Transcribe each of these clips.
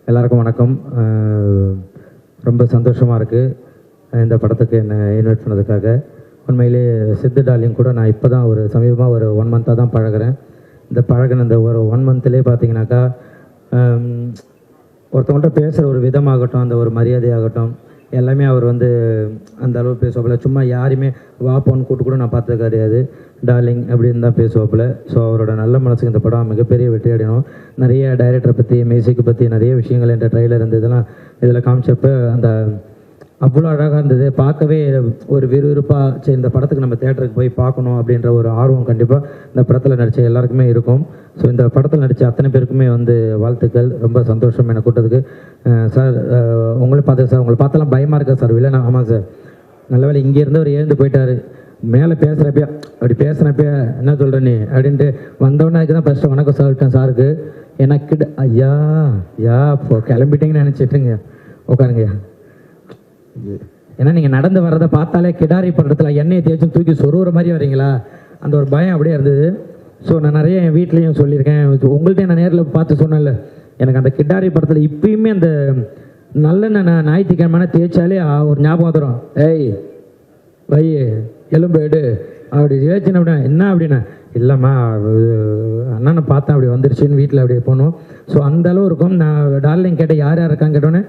எல்லாருக்கும் வணக்கம். ரொம்ப சந்தோஷமாக இருக்குது இந்த படத்துக்கு என்னை இன்வைட் பண்ணதுக்காக. உண்மையிலே சித்து டார்லிங் கூட நான் இப்போ தான் சமீபமாக ஒரு 1 மந்த்தாக தான் பழகிறேன். இந்த பழகின இந்த ஒரு 1 மந்த்லேயே பார்த்தீங்கன்னாக்கா ஒருத்தவங்கள்ட்ட பேசுகிற ஒரு விதமாகட்டும், அந்த ஒரு மரியாதையாகட்டும், எல்லாமே அவர் அந்த அளவு பேசுவாப்புல. சும்மா யாரையுமே வாப்போன்னு கூட்டு கூட நான் பார்த்தது கிடையாது. டார்லிங் அப்படின்னு தான் பேசுவாப்புல. ஸோ அவரோட நல்ல மனசுக்கு இந்த படம் மிகப்பெரிய வெற்றி அடையணும். நிறைய டைரக்டரை பற்றி, மியூசிக்கை பற்றி நிறைய விஷயங்கள் என்ற ட்ரெய்லர் இதெல்லாம் இதில் காமிச்சப்போ அவ்வளோ அழகாக இருந்தது. பார்க்கவே ஒரு விறுவிறுப்பாக, சரி இந்த படத்துக்கு நம்ம தேட்டருக்கு போய் பார்க்கணும் அப்படின்ற ஒரு ஆர்வம் கண்டிப்பாக இந்த படத்தில் நடித்த எல்லாருக்குமே இருக்கும். ஸோ இந்த படத்தில் நடித்த அத்தனை பேருக்குமே வாழ்த்துக்கள். ரொம்ப சந்தோஷம் என்னை கூட்டத்துக்கு. சார் உங்களை பார்த்தேன் சார், உங்களை பார்த்தெல்லாம் பயமாக இருக்கா சார்? இல்லை ஆமாம் சார், நல்ல வேலை இங்கேருந்து அவர் எழுந்து போயிட்டார். மேலே பேசுகிறப்ப அப்படி பேசுகிறப்ப என்ன சொல்கிற நீ அப்படின்ட்டு வந்தோடனே அதுக்கு தான் ஃபஸ்ட்டு வணக்கம் சொல்லிட்டேன் சாருக்கு. எனக்கு ஐயா இப்போ கிளம்பிட்டீங்கன்னு நினச்சிட்டுங்க. உட்காருங்கய்யா. ஏன்னா நீங்கள் நடந்து வர்றதை பார்த்தாலே கிடாரி படுறதுல எண்ணெயை தேய்ச்சி தூக்கி சொருகிற மாதிரி வரீங்களா, அந்த ஒரு பயம் அப்படியே இருந்தது. ஸோ நான் நிறைய என் வீட்லேயும் சொல்லியிருக்கேன், உங்கள்கிட்ட நான் நேரில் பார்த்து சொன்னேன்ல, எனக்கு அந்த கிடாரி படத்தில் இப்பயுமே அந்த நல்லெண்ணெய் ஞாயிற்றுக்கிழமை தேய்ச்சாலே ஒரு ஞாபகம் வந்துடும். ஏய் வை எலும்பு எடு அப்படி ஏச்சுன்னு அப்படின்னா என்ன அப்படின்னா, இல்லைம்மா அண்ணனை பார்த்தேன் அப்படி வந்துருச்சுன்னு வீட்டில் அப்படியே போகணும். ஸோ அந்தளவு இருக்கும். நான் டார்லிங் கேட்டேன் யார் யார் இருக்கான்னு கேட்டோன்னே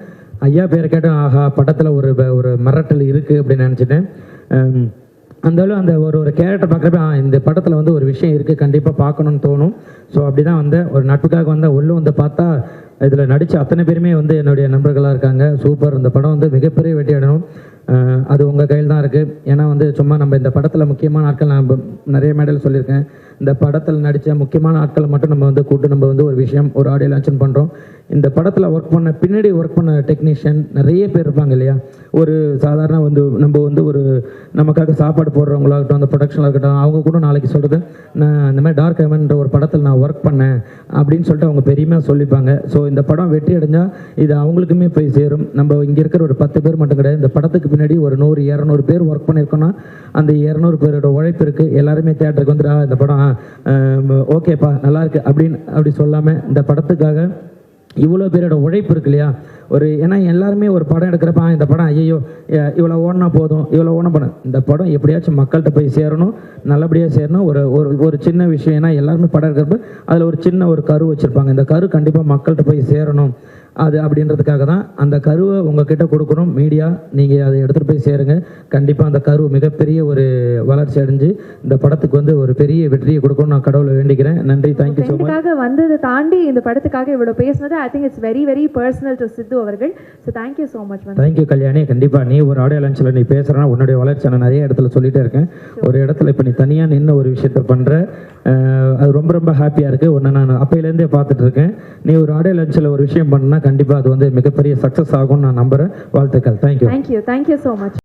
ஐயா பேரை கேட்டேன். ஆஹா, படத்தில் ஒரு மிரட்டல் இருக்குது அப்படின்னு நினச்சிட்டேன். அந்தளவு அந்த ஒரு கேரக்டர் பார்க்குறப்ப இந்த படத்தில் ஒரு விஷயம் இருக்குது, கண்டிப்பாக பார்க்கணுன்னு தோணும். ஸோ அப்படி தான் ஒரு நட்புக்காக உள்ளே பார்த்தா இதில் நடித்த அத்தனை பேருமே என்னுடைய நண்பர்களாக இருக்காங்க. சூப்பர். இந்த படம் மிகப்பெரிய வெற்றி அடையணும். அது உங்கள் கையில் தான் இருக்குது. ஏன்னா சும்மா நம்ம இந்த படத்தில் முக்கியமான ஆட்கள், நான் நிறைய மேடையில் சொல்லியிருக்கேன், இந்த படத்தில் நடித்த முக்கியமான ஆட்களை மட்டும் நம்ம கூட்டு நம்ம ஒரு விஷயம், ஒரு ஆடியோ லான்ச் பண்ணுறோம். இந்த படத்தில் ஒர்க் பண்ண பின்னாடி ஒர்க் பண்ண டெக்னீஷியன் நிறைய பேர் இருப்பாங்க இல்லையா. ஒரு சாதாரண நம்ம நமக்காக சாப்பாடு போடுறவங்களாகட்டும், அந்த ப்ரொடக்ஷனாக இருக்கட்டும், அவங்க கூட நாளைக்கு சொல்கிறது நான் இந்த மாதிரி டார்க் ஹெவன்ன்ற ஒரு படத்தில் நான் ஒர்க் பண்ணேன் அப்படின்னு சொல்லிட்டு அவங்க பெருமையாக சொல்லிப்பாங்க. ஸோ இந்த படம் வெற்றி அடைஞ்சால் இது அவங்களுக்குமே போய் சேரும். நம்ம இங்கே இருக்கிற ஒரு 10 பேர் மட்டும் கிடையாது, இந்த படத்துக்கு பின்னாடி ஒரு 100-200 பேர் ஒர்க் பண்ணியிருக்கோன்னா அந்த 200 பேரோட உழைப்பு இருக்குது. எல்லாருமே தேட்டருக்கு இந்த படம் ஓகேப்பா நல்லா இருக்குது அப்படி சொல்லாமல் இந்த படத்துக்காக இவ்வளோ பேரோட உழைப்பு இருக்கு இல்லையா. ஏன்னா எல்லாருமே ஒரு படம் எடுக்கிறப்ப இந்த படம் ஐயோ இவ்வளோ ஓடினா போதும், இவ்வளோ ஓன படம், இந்த படம் எப்படியாச்சும் மக்கள்கிட்ட போய் சேரணும், நல்லபடியாக சேரணும். ஒரு சின்ன விஷயம், ஏன்னா எல்லாருமே படம் எடுக்கிறப்ப அதில் ஒரு சின்ன கரு வச்சுருப்பாங்க. இந்த கரு கண்டிப்பாக மக்கள்கிட்ட போய் சேரணும். அது அப்படின்றதுக்காக தான் அந்த கருவை உங்ககிட்ட கொடுக்கணும். மீடியா நீங்கள் அதை எடுத்துகிட்டு போய் சேருங்க. கண்டிப்பாக அந்த கரு மிகப்பெரிய வளர்ச்சி அடைஞ்சு இந்த படத்துக்கு ஒரு பெரிய வெற்றியை கொடுக்கணும் நான் கடவுளை வேண்டிக்கிறேன். நன்றி. Thank you so much. வந்ததை தாண்டி இந்த படத்துக்காக இவ்வளோ பேசுனது I think it's very very personal to Sidhu அவர்கள். So thank you so much. Thank you Kalyani. கண்டிப்பாக நீ ஒரு ஆடியோ லான்ச்சில் நீ பேசுகிறனா உன்னுடைய வளர்ச்சி நான் நிறைய இடத்துல சொல்லிகிட்டே இருக்கேன். ஒரு இடத்துல இப்போ நீ தனியாக நின்று ஒரு விஷயத்த பண்ணுற, அது ரொம்ப ரொம்ப ஹாப்பியாக இருக்குது. ஒன்று நான் அப்பையிலேருந்தே பார்த்துட்டு இருக்கேன். நீ ஒரு ஆடியோ லான்ச்சில் ஒரு விஷயம் பண்ணால் கண்டிப்பாக அது மிகப்பெரிய சக்ஸஸ் ஆகும்னு நான் நம்புகிறேன். வாழ்த்துக்கள். தேங்க்யூ. Thank you so much.